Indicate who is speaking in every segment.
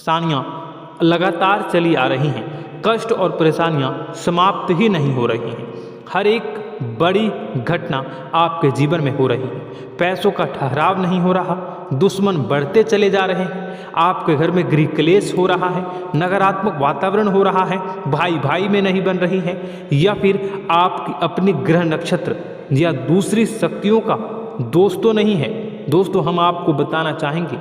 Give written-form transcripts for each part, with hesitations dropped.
Speaker 1: सानियाँ लगातार चली आ रही हैं। कष्ट और परेशानियाँ समाप्त ही नहीं हो रही हैं। हर एक बड़ी घटना आपके जीवन में हो रही है। पैसों का ठहराव नहीं हो रहा, दुश्मन बढ़ते चले जा रहे हैं, आपके घर में गृह क्लेश हो रहा है, नकारात्मक वातावरण हो रहा है, भाई भाई में नहीं बन रही है, या फिर आपकी अपनी ग्रह नक्षत्र या दूसरी शक्तियों का दोष तो नहीं है। दोस्तों, हम आपको बताना चाहेंगे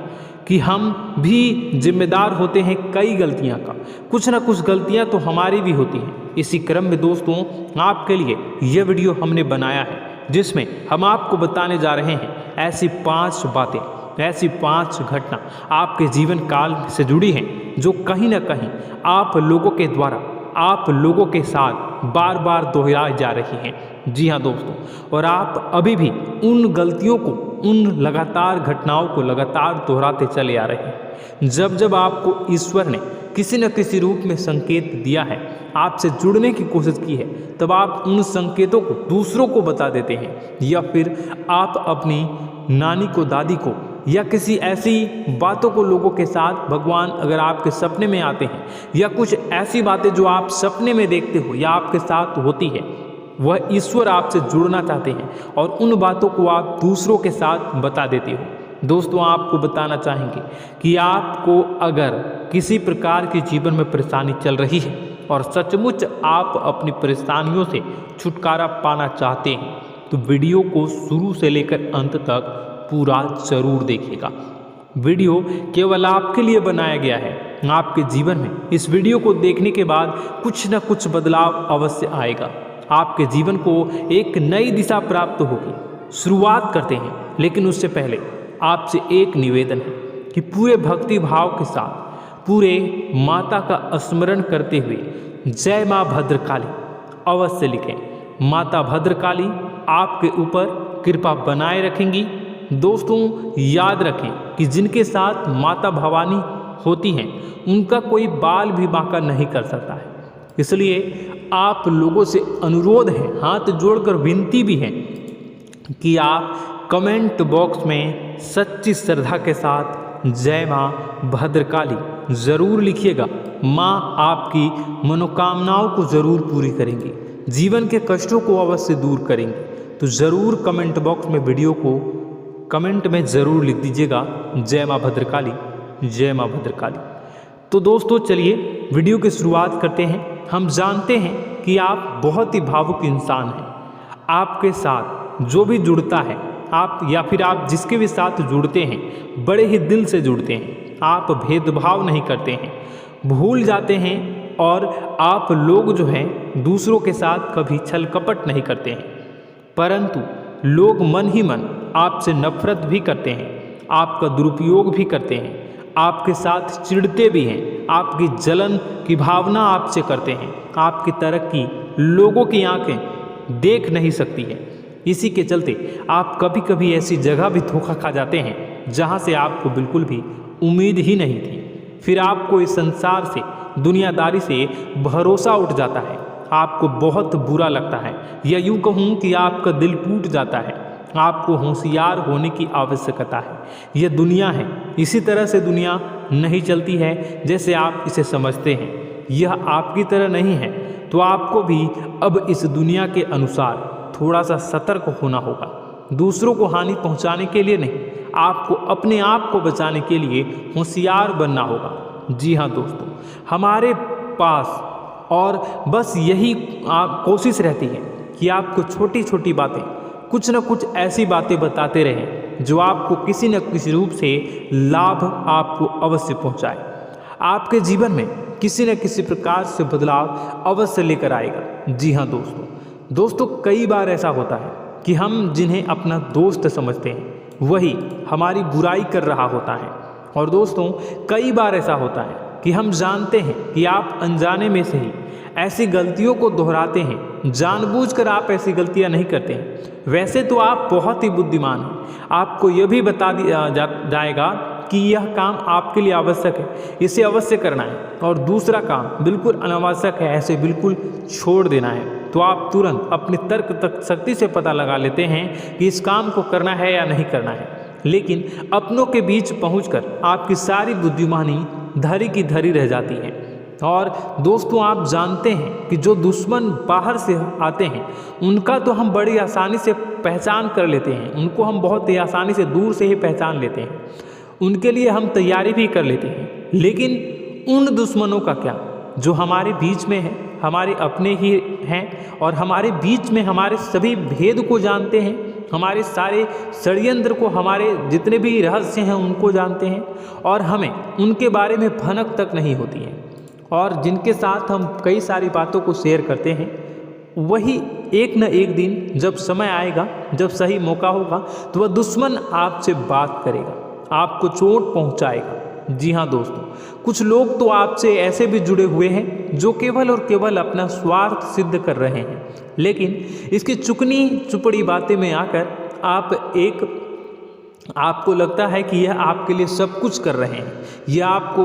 Speaker 1: कि हम भी जिम्मेदार होते हैं कई गलतियां का। कुछ ना कुछ गलतियां तो हमारी भी होती हैं। इसी क्रम में दोस्तों, आपके लिए यह वीडियो हमने बनाया है जिसमें हम आपको बताने जा रहे हैं ऐसी 5 बातें, ऐसी 5 घटना आपके जीवन काल से जुड़ी हैं जो कहीं ना कहीं आप लोगों के द्वारा, आप लोगों के साथ बार बार दोहराई जा रही हैं। जी हाँ दोस्तों, और आप अभी भी उन गलतियों को, उन लगातार घटनाओं को लगातार दोहराते चले आ रहे हैं। जब जब आपको ईश्वर ने किसी न किसी रूप में संकेत दिया है, आपसे जुड़ने की कोशिश की है, तब आप उन संकेतों को दूसरों को बता देते हैं, या फिर आप अपनी नानी को, दादी को, या किसी ऐसी बातों को लोगों के साथ, भगवान अगर आपके सपने में आते हैं, या कुछ ऐसी बातें जो आप सपने में देखते हो या आपके साथ होती है, वह ईश्वर आपसे जुड़ना चाहते हैं और उन बातों को आप दूसरों के साथ बता देते हो। दोस्तों, आपको बताना चाहेंगे कि आपको अगर किसी प्रकार की जीवन में परेशानी चल रही है और सचमुच आप अपनी परेशानियों से छुटकारा पाना चाहते हैं, तो वीडियो को शुरू से लेकर अंत तक पूरा जरूर देखिएगा। वीडियो केवल आपके लिए बनाया गया है। आपके जीवन में इस वीडियो को देखने के बाद कुछ न कुछ बदलाव अवश्य आएगा। आपके जीवन को एक नई दिशा प्राप्त होगी। शुरुआत करते हैं, लेकिन उससे पहले आपसे एक निवेदन है कि पूरे भक्ति भाव के साथ, पूरे माता का स्मरण करते हुए जय माँ भद्रकाली अवश्य लिखें। माता भद्रकाली आपके ऊपर कृपा बनाए रखेंगी। दोस्तों, याद रखें कि जिनके साथ माता भवानी होती हैं, उनका कोई बाल भी बांका नहीं कर सकता है। इसलिए आप लोगों से अनुरोध है, हाथ जोड़कर विनती भी है कि आप कमेंट बॉक्स में सच्ची श्रद्धा के साथ जय माँ भद्रकाली ज़रूर लिखिएगा। माँ आपकी मनोकामनाओं को ज़रूर पूरी करेंगी, जीवन के कष्टों को अवश्य दूर करेंगी। तो ज़रूर कमेंट बॉक्स में वीडियो को कमेंट में ज़रूर लिख दीजिएगा, जय माँ भद्रकाली, जय माँ भद्रकाली। तो दोस्तों, चलिए वीडियो की शुरुआत करते हैं। हम जानते हैं कि आप बहुत ही भावुक इंसान हैं। आपके साथ जो भी जुड़ता है, आप या फिर आप जिसके भी साथ जुड़ते हैं, बड़े ही दिल से जुड़ते हैं। आप भेदभाव नहीं करते हैं, भूल जाते हैं, और आप लोग जो हैं दूसरों के साथ कभी छल कपट नहीं करते हैं। परंतु लोग मन ही मन आपसे नफरत भी करते हैं, आपका दुरुपयोग भी करते हैं, आपके साथ चिढ़ते भी हैं, आपकी जलन की भावना आपसे करते हैं। आपकी तरक्की लोगों की आंखें देख नहीं सकती है। इसी के चलते आप कभी कभी ऐसी जगह भी धोखा खा जाते हैं जहां से आपको बिल्कुल भी उम्मीद ही नहीं थी। फिर आपको इस संसार से, दुनियादारी से भरोसा उठ जाता है। आपको बहुत बुरा लगता है, या यूँ कहूँ कि आपका दिल टूट जाता है। आपको होशियार होने की आवश्यकता है। यह दुनिया है, इसी तरह से दुनिया नहीं चलती है जैसे आप इसे समझते हैं। यह आपकी तरह नहीं है, तो आपको भी अब इस दुनिया के अनुसार थोड़ा सा सतर्क होना होगा। दूसरों को हानि पहुंचाने के लिए नहीं, आपको अपने आप को बचाने के लिए होशियार बनना होगा। जी हाँ दोस्तों, हमारे पास और बस यही कोशिश रहती है कि आपको छोटी छोटी बातें, कुछ न कुछ ऐसी बातें बताते रहें जो आपको किसी न किसी रूप से लाभ आपको अवश्य पहुंचाए। आपके जीवन में किसी न किसी प्रकार से बदलाव अवश्य लेकर आएगा। जी हाँ दोस्तों, कई बार ऐसा होता है कि हम जिन्हें अपना दोस्त समझते हैं वही हमारी बुराई कर रहा होता है। और दोस्तों, कई बार ऐसा होता है कि हम जानते हैं कि आप अनजाने में से ही ऐसी गलतियों को दोहराते हैं। जानबूझकर आप ऐसी गलतियां नहीं करते हैं। वैसे तो आप बहुत ही बुद्धिमान हैं। आपको यह भी बता दिया जाएगा कि यह काम आपके लिए आवश्यक है, इसे अवश्य करना है, और दूसरा काम बिल्कुल अनावश्यक है, ऐसे बिल्कुल छोड़ देना है। तो आप तुरंत अपनी तर्क शक्ति से पता लगा लेते हैं कि इस काम को करना है या नहीं करना है। लेकिन अपनों के बीच पहुंचकर आपकी सारी बुद्धिमानी धरी की धरी रह जाती हैं। और दोस्तों आप जानते हैं कि जो दुश्मन बाहर से आते हैं उनका तो हम बड़ी आसानी से पहचान कर लेते हैं, उनको हम बहुत ही आसानी से दूर से ही पहचान लेते हैं, उनके लिए हम तैयारी भी कर लेते हैं। लेकिन उन दुश्मनों का क्या जो हमारे बीच में है, हमारे अपने ही हैं और हमारे बीच में हमारे सभी भेद को जानते हैं, हमारे सारे षड्यंत्र को, हमारे जितने भी रहस्य हैं उनको जानते हैं और हमें उनके बारे में भनक तक नहीं होती है, और जिनके साथ हम कई सारी बातों को शेयर करते हैं, वही एक न एक दिन जब समय आएगा, जब सही मौका होगा, तो वह दुश्मन आपसे बात करेगा, आपको चोट पहुंचाएगा। जी हाँ दोस्तों, कुछ लोग तो आपसे ऐसे भी जुड़े हुए हैं जो केवल और केवल अपना स्वार्थ सिद्ध कर रहे हैं, लेकिन इसकी चुकनी चुपड़ी बातें में आकर आपको लगता है कि यह आपके लिए सब कुछ कर रहे हैं, यह आपको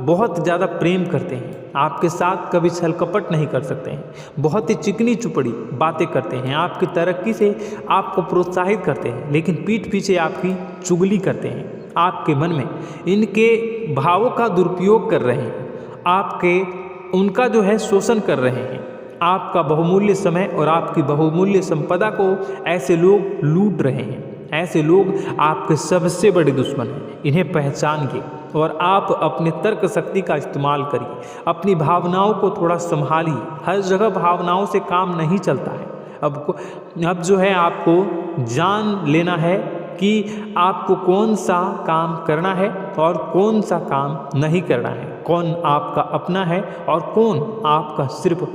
Speaker 1: बहुत ज़्यादा प्रेम करते हैं, आपके साथ कभी छल कपट नहीं कर सकते हैं, बहुत ही चिकनी चुपड़ी बातें करते हैं, आपकी तरक्की से आपको प्रोत्साहित करते हैं, लेकिन पीठ पीछे आपकी चुगली करते हैं, आपके मन में इनके भावों का दुरुपयोग कर रहे हैं, उनका जो है शोषण कर रहे हैं, आपका बहुमूल्य समय और आपकी बहुमूल्य संपदा को ऐसे लोग लूट रहे हैं। ऐसे लोग आपके सबसे बड़े दुश्मन हैं, इन्हें पहचानिए और आप अपने तर्क शक्ति का इस्तेमाल करिए, अपनी भावनाओं को थोड़ा संभालिए। हर जगह भावनाओं से काम नहीं चलता है। अब जो है आपको जान लेना है कि आपको कौन सा काम करना है और कौन सा काम नहीं करना है, कौन आपका अपना है और कौन आपका सिर्फ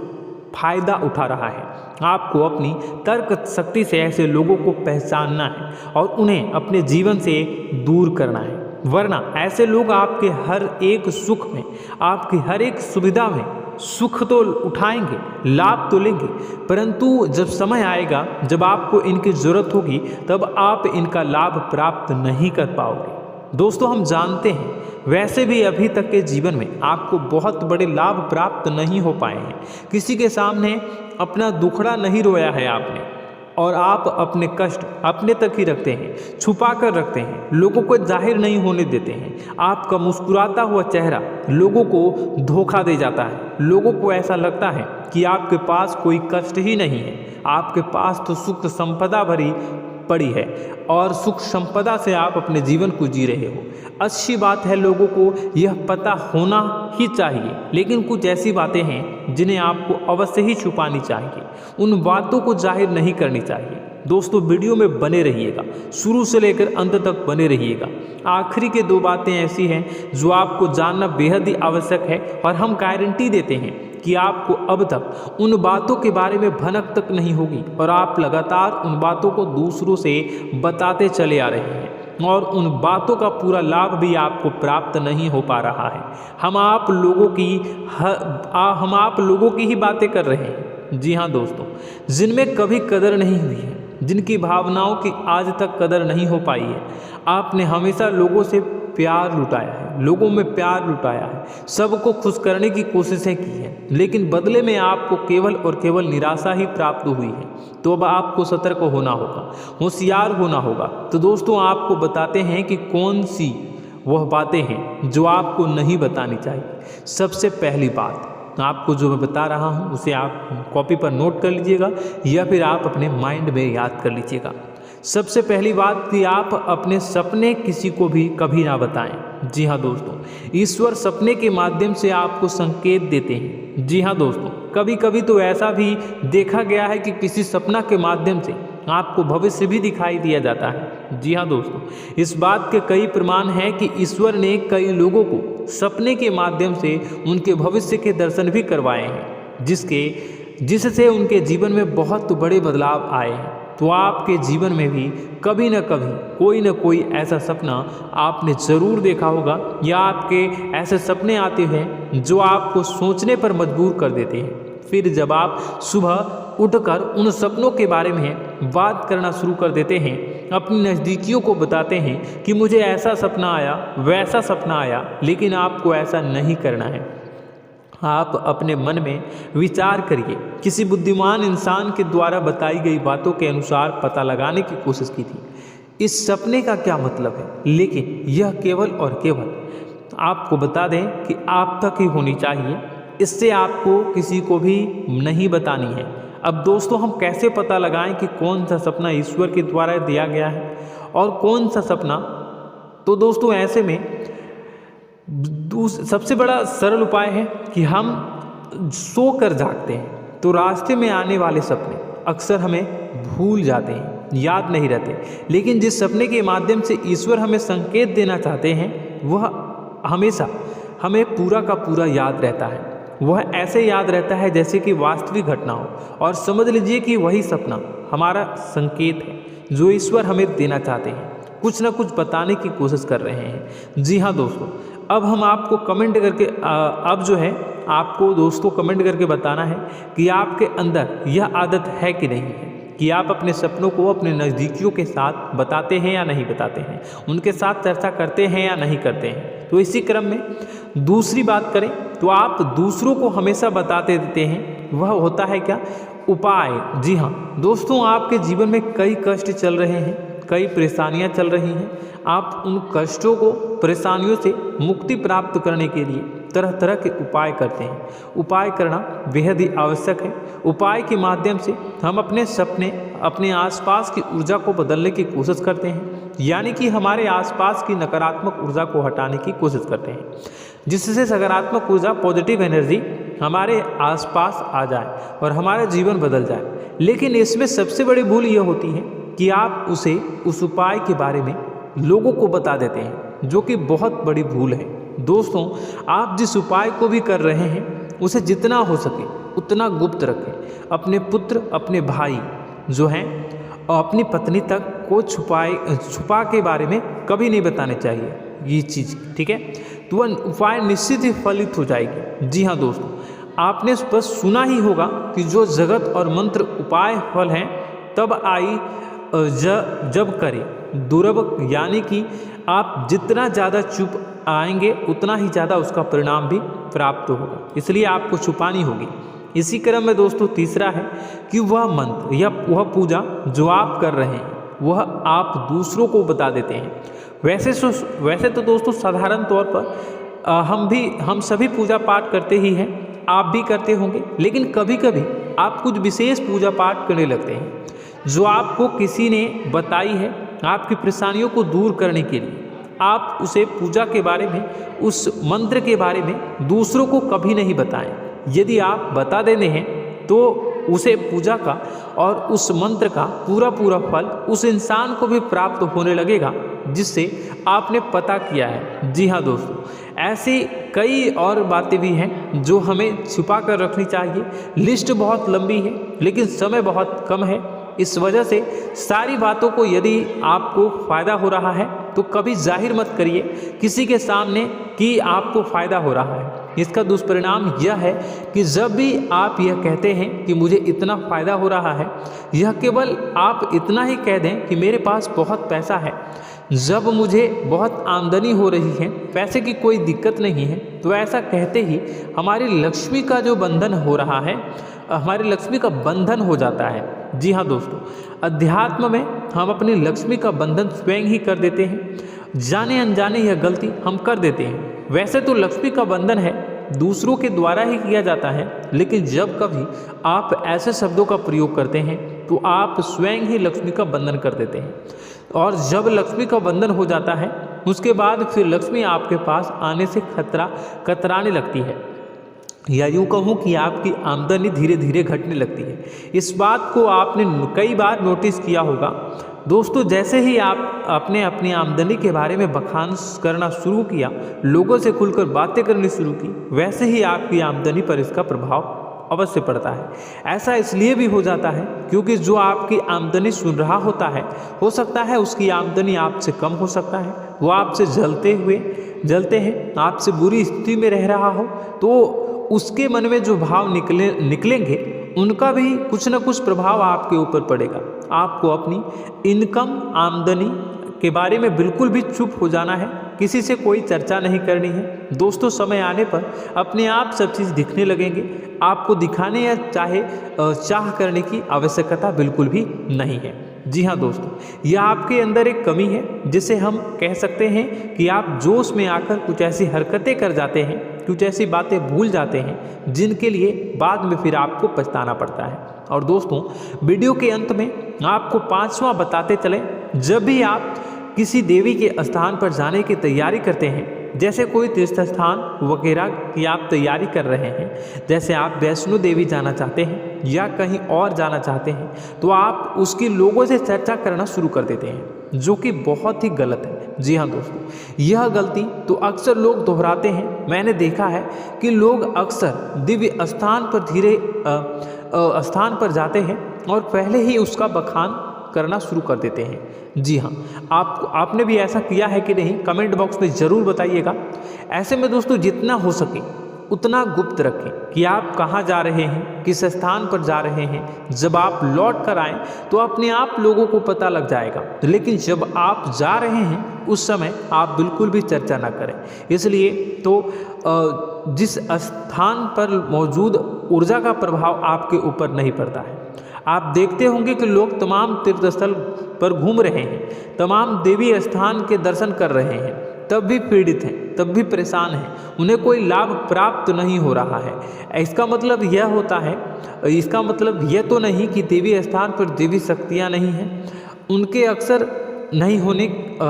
Speaker 1: फायदा उठा रहा है। आपको अपनी तर्क शक्ति से ऐसे लोगों को पहचानना है और उन्हें अपने जीवन से दूर करना है, वरना ऐसे लोग आपके हर एक सुख में, आपकी हर एक सुविधा में सुख तो उठाएंगे, लाभ तो लेंगे, परंतु जब समय आएगा, जब आपको इनकी ज़रूरत होगी, तब आप इनका लाभ प्राप्त नहीं कर पाओगे। दोस्तों हम जानते हैं वैसे भी अभी तक के जीवन में आपको बहुत बड़े लाभ प्राप्त नहीं हो पाए हैं, किसी के सामने अपना दुखड़ा नहीं रोया है आपने, और आप अपने कष्ट अपने तक ही रखते हैं, छुपा कर रखते हैं, लोगों को जाहिर नहीं होने देते हैं। आपका मुस्कुराता हुआ चेहरा लोगों को धोखा दे जाता है, लोगों को ऐसा लगता है कि आपके पास कोई कष्ट ही नहीं है, आपके पास तो सुख संपदा भरी पड़ी है और सुख संपदा से आप अपने जीवन को जी रहे हो। अच्छी बात है, लोगों को यह पता होना ही चाहिए, लेकिन कुछ ऐसी बातें हैं जिन्हें आपको अवश्य ही छुपानी चाहिए, उन बातों को जाहिर नहीं करनी चाहिए। दोस्तों वीडियो में बने रहिएगा, शुरू से लेकर अंत तक बने रहिएगा। आखिरी के 2 बातें ऐसी हैं जो आपको जानना बेहद ही आवश्यक है और हम गारंटी देते हैं कि आपको अब तक उन बातों के बारे में भनक तक नहीं होगी और आप लगातार उन बातों को दूसरों से बताते चले आ रहे हैं और उन बातों का पूरा लाभ भी आपको प्राप्त नहीं हो पा रहा है। हम आप लोगों की ही बातें कर रहे हैं। जी हाँ दोस्तों, जिनमें कभी कदर नहीं हुई है, जिनकी भावनाओं की आज तक कदर नहीं हो पाई है। आपने हमेशा लोगों से प्यार लुटाया है, लोगों में प्यार लुटाया है, सबको खुश करने की कोशिशें की हैं, लेकिन बदले में आपको केवल और केवल निराशा ही प्राप्त हुई है। तो अब आपको सतर्क होना होगा, होशियार होना होगा। तो दोस्तों आपको बताते हैं कि कौन सी वह बातें हैं जो आपको नहीं बतानी चाहिए। सबसे पहली बात आपको जो मैं बता रहा हूँ उसे आप कॉपी पर नोट कर लीजिएगा या फिर आप अपने माइंड में याद कर लीजिएगा। सबसे पहली बात कि आप अपने सपने किसी को भी कभी ना बताएं। जी हाँ दोस्तों, ईश्वर सपने के माध्यम से आपको संकेत देते हैं। जी हाँ दोस्तों, कभी कभी तो ऐसा भी देखा गया है कि किसी सपना के माध्यम से आपको भविष्य भी दिखाई दिया जाता है। जी हाँ दोस्तों, इस बात के कई प्रमाण हैं कि ईश्वर ने कई लोगों को सपने के माध्यम से उनके भविष्य के दर्शन भी करवाए हैं, जिससे उनके जीवन में बहुत बड़े बदलाव आए हैं। तो आपके जीवन में भी कभी न कभी कोई न कोई ऐसा सपना आपने ज़रूर देखा होगा या आपके ऐसे सपने आते हैं जो आपको सोचने पर मजबूर कर देते हैं। फिर जब आप सुबह उठकर उन सपनों के बारे में बात करना शुरू कर देते हैं, अपनी नज़दीकियों को बताते हैं कि मुझे ऐसा सपना आया, वैसा सपना आया, लेकिन आपको ऐसा नहीं करना है। आप अपने मन में विचार करिए। किसी बुद्धिमान इंसान के द्वारा बताई गई बातों के अनुसार पता लगाने की कोशिश की थी इस सपने का क्या मतलब है, लेकिन यह केवल और केवल आपको बता दें कि आप तक ही होनी चाहिए, इससे आपको किसी को भी नहीं बतानी है। अब दोस्तों हम कैसे पता लगाएं कि कौन सा सपना ईश्वर के द्वारा दिया गया है और कौन सा सपना? तो दोस्तों ऐसे में सबसे बड़ा सरल उपाय है कि हम सोकर जागते हैं तो रास्ते में आने वाले सपने अक्सर हमें भूल जाते हैं, याद नहीं रहते। लेकिन जिस सपने के माध्यम से ईश्वर हमें संकेत देना चाहते हैं वह हमेशा हमें पूरा का पूरा याद रहता है। वह ऐसे याद रहता है जैसे कि वास्तविक घटना हो, और समझ लीजिए कि वही सपना हमारा संकेत है जो ईश्वर हमें देना चाहते हैं, कुछ ना कुछ बताने की कोशिश कर रहे हैं। जी हाँ दोस्तों, अब हम आपको कमेंट करके अब जो है आपको दोस्तों कमेंट करके बताना है कि आपके अंदर यह आदत है कि नहीं है कि आप अपने सपनों को अपने नज़दीकियों के साथ बताते हैं या नहीं बताते हैं, उनके साथ चर्चा करते हैं या नहीं करते हैं। तो इसी क्रम में दूसरी बात करें तो आप दूसरों को हमेशा बताते देते हैं, वह होता है क्या? उपाय। जी हाँ दोस्तों, आपके जीवन में कई कष्ट चल रहे हैं, कई परेशानियां चल रही हैं। आप उन कष्टों को, परेशानियों से मुक्ति प्राप्त करने के लिए तरह तरह के उपाय करते हैं। उपाय करना बेहद ही आवश्यक है। उपाय के माध्यम से हम अपने सपने, अपने आसपास की ऊर्जा को बदलने की कोशिश करते हैं, यानी कि हमारे आसपास की नकारात्मक ऊर्जा को हटाने की कोशिश करते हैं, जिससे सकारात्मक ऊर्जा, पॉजिटिव एनर्जी हमारे आसपास आ जाए और हमारा जीवन बदल जाए। लेकिन इसमें सबसे बड़ी भूल ये होती है कि आप उस उपाय के बारे में लोगों को बता देते हैं, जो कि बहुत बड़ी भूल है। दोस्तों, आप जिस उपाय को भी कर रहे हैं उसे जितना हो सके उतना गुप्त रखें। अपने पुत्र, अपने भाई जो हैं और अपनी पत्नी तक को छुपा के बारे में कभी नहीं बताने चाहिए ये चीज़, ठीक है? तो वह उपाय निश्चित ही फलित हो जाएगी। जी हाँ दोस्तों, आपने बस सुना ही होगा कि जो जगत और मंत्र उपाय फल हैं तब आई जब करे दुर्लभ, यानी कि आप जितना ज़्यादा चुप आएंगे उतना ही ज़्यादा उसका परिणाम भी प्राप्त होगा, इसलिए आपको छुपानी होगी। इसी क्रम में दोस्तों तीसरा है कि वह मंत्र या वह पूजा जो आप कर रहे हैं वह आप दूसरों को बता देते हैं। वैसे तो दोस्तों साधारण तौर पर हम सभी पूजा पाठ करते ही हैं, आप भी करते होंगे, लेकिन कभी कभी आप कुछ विशेष पूजा पाठ करने लगते हैं जो आपको किसी ने बताई है आपकी परेशानियों को दूर करने के लिए। आप उसे पूजा के बारे में, उस मंत्र के बारे में दूसरों को कभी नहीं बताएं। यदि आप बता देते हैं तो उसे पूजा का और उस मंत्र का पूरा फल उस इंसान को भी प्राप्त होने लगेगा जिससे आपने पता किया है। जी हाँ दोस्तों, ऐसी कई और बातें भी हैं जो हमें छुपा कर रखनी चाहिए। लिस्ट बहुत लंबी है लेकिन समय बहुत कम है, इस वजह से सारी बातों को यदि आपको फ़ायदा हो रहा है तो कभी जाहिर मत करिए किसी के सामने कि आपको फ़ायदा हो रहा है। इसका दुष्परिणाम यह है कि जब भी आप यह कहते हैं कि मुझे इतना फ़ायदा हो रहा है, यह केवल आप इतना ही कह दें कि मेरे पास बहुत पैसा है, जब मुझे बहुत आमदनी हो रही है, पैसे की कोई दिक्कत नहीं है, तो ऐसा कहते ही हमारी लक्ष्मी का जो बंधन हो रहा है, हमारी लक्ष्मी का बंधन हो जाता है। जी हाँ दोस्तों, अध्यात्म में हम अपनी लक्ष्मी का बंधन स्वयं ही कर देते हैं। जाने अनजाने यह गलती हम कर देते हैं। वैसे तो लक्ष्मी का बंधन है दूसरों के द्वारा ही किया जाता है, लेकिन जब कभी आप ऐसे शब्दों का प्रयोग करते हैं तो आप स्वयं ही लक्ष्मी का बंधन कर देते हैं। और जब लक्ष्मी का बंधन हो जाता है उसके बाद फिर लक्ष्मी आपके पास आने से कतराने लगती है, या यूँ कहूँ कि आपकी आमदनी धीरे धीरे घटने लगती है। इस बात को आपने कई बार नोटिस किया होगा दोस्तों। जैसे ही आप अपनी आमदनी के बारे में बखान करना शुरू किया, लोगों से खुलकर बातें करनी शुरू की, वैसे ही आपकी आमदनी पर इसका प्रभाव अवश्य पड़ता है। ऐसा इसलिए भी हो जाता है क्योंकि जो आपकी आमदनी सुन रहा होता है, हो सकता है उसकी आमदनी आपसे कम हो सकता है, वो आपसे जलते हैं, आपसे बुरी स्थिति में रह रहा हो, तो उसके मन में जो भाव निकलेंगे उनका भी कुछ न कुछ प्रभाव आपके ऊपर पड़ेगा। आपको अपनी इनकम, आमदनी के बारे में बिल्कुल भी चुप हो जाना है, किसी से कोई चर्चा नहीं करनी है। दोस्तों, समय आने पर अपने आप सब चीज़ दिखने लगेंगे। आपको दिखाने या चाह करने की आवश्यकता बिल्कुल भी नहीं है। जी हाँ दोस्तों, यह आपके अंदर एक कमी है जिसे हम कह सकते हैं कि आप जोश में आकर कुछ ऐसी हरकतें कर जाते हैं, कुछ ऐसी बातें भूल जाते हैं जिनके लिए बाद में फिर आपको पछताना पड़ता है। और दोस्तों, वीडियो के अंत में आपको 5वां बताते चले, जब भी आप किसी देवी के स्थान पर जाने की तैयारी करते हैं, जैसे कोई तीर्थ स्थान वगैरह की आप तैयारी कर रहे हैं, जैसे आप वैष्णो देवी जाना चाहते हैं या कहीं और जाना चाहते हैं, तो आप उसकी लोगों से चर्चा करना शुरू कर देते हैं, जो कि बहुत ही गलत है। जी हाँ दोस्तों, यह गलती तो अक्सर लोग दोहराते हैं। मैंने देखा है कि लोग अक्सर दिव्य स्थान पर स्थान पर जाते हैं और पहले ही उसका बखान करना शुरू कर देते हैं। जी हाँ, आपने भी ऐसा किया है कि नहीं, कमेंट बॉक्स में ज़रूर बताइएगा। ऐसे में दोस्तों, जितना हो सके उतना गुप्त रखें कि आप कहाँ जा रहे हैं, किस स्थान पर जा रहे हैं। जब आप लौट कर आएँ तो अपने आप लोगों को पता लग जाएगा, लेकिन जब आप जा रहे हैं उस समय आप बिल्कुल भी चर्चा ना करें। इसलिए तो जिस स्थान पर मौजूद ऊर्जा का प्रभाव आपके ऊपर नहीं पड़ता है। आप देखते होंगे कि लोग तमाम तीर्थ स्थल पर घूम रहे हैं, तमाम देवी स्थान के दर्शन कर रहे हैं, तब भी पीड़ित हैं, तब भी परेशान हैं, उन्हें कोई लाभ प्राप्त नहीं हो रहा है। इसका मतलब यह होता है, इसका मतलब यह तो नहीं कि देवी स्थान पर देवी शक्तियाँ नहीं हैं, उनके अक्सर नहीं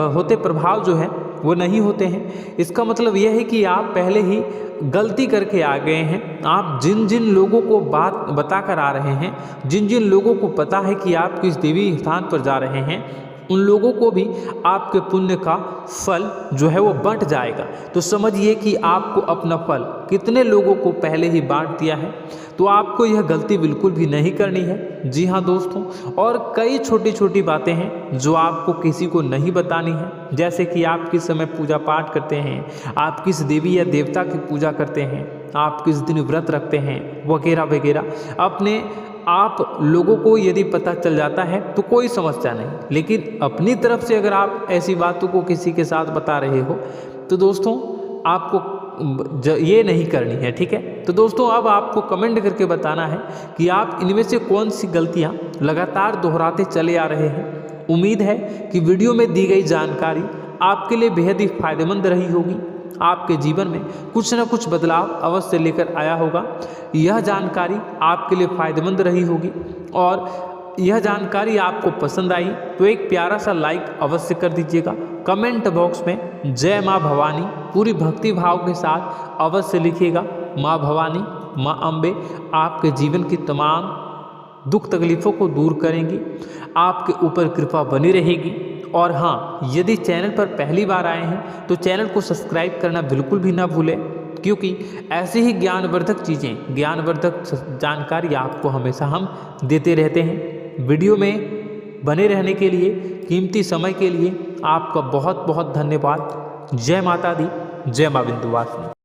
Speaker 1: होते प्रभाव जो है वो नहीं होते हैं। इसका मतलब यह है कि आप पहले ही गलती करके आ गए हैं। आप जिन जिन लोगों को बात बता कर आ रहे हैं, जिन जिन लोगों को पता है कि आप किस देवी स्थान पर जा रहे हैं, उन लोगों को भी आपके पुण्य का फल जो है वो बंट जाएगा। तो समझिए कि आपको अपना फल कितने लोगों को पहले ही बांट दिया है। तो आपको यह गलती बिल्कुल भी नहीं करनी है। जी हाँ दोस्तों, और कई छोटी छोटी बातें हैं जो आपको किसी को नहीं बतानी है, जैसे कि आप किस समय पूजा पाठ करते हैं, आप किस देवी या देवता की पूजा करते हैं, आप किस दिन व्रत रखते हैं, वगैरह वगैरह। अपने आप लोगों को यदि पता चल जाता है तो कोई समस्या नहीं, लेकिन अपनी तरफ से अगर आप ऐसी बातों को किसी के साथ बता रहे हो तो दोस्तों आपको ये नहीं करनी है, ठीक है। तो दोस्तों, अब आपको कमेंट करके बताना है कि आप इनमें से कौन सी गलतियां लगातार दोहराते चले आ रहे हैं। उम्मीद है कि वीडियो में दी गई जानकारी आपके लिए बेहद ही फायदेमंद रही होगी, आपके जीवन में कुछ न कुछ बदलाव अवश्य लेकर आया होगा। यह जानकारी आपके लिए फायदेमंद रही होगी और यह जानकारी आपको पसंद आई तो एक प्यारा सा लाइक अवश्य कर दीजिएगा। कमेंट बॉक्स में जय माँ भवानी पूरी भक्ति भाव के साथ अवश्य लिखिएगा। माँ भवानी, माँ अम्बे आपके जीवन की तमाम दुख तकलीफ़ों को दूर करेंगी, आपके ऊपर कृपा बनी रहेगी। और हाँ, यदि चैनल पर पहली बार आए हैं तो चैनल को सब्सक्राइब करना बिल्कुल भी ना भूलें, क्योंकि ऐसे ही ज्ञानवर्धक चीज़ें, ज्ञानवर्धक जानकारी आपको हमेशा हम देते रहते हैं। वीडियो में बने रहने के लिए, कीमती समय के लिए आपका बहुत बहुत धन्यवाद। जय माता दी, जय माँ विंध्यवासिनी।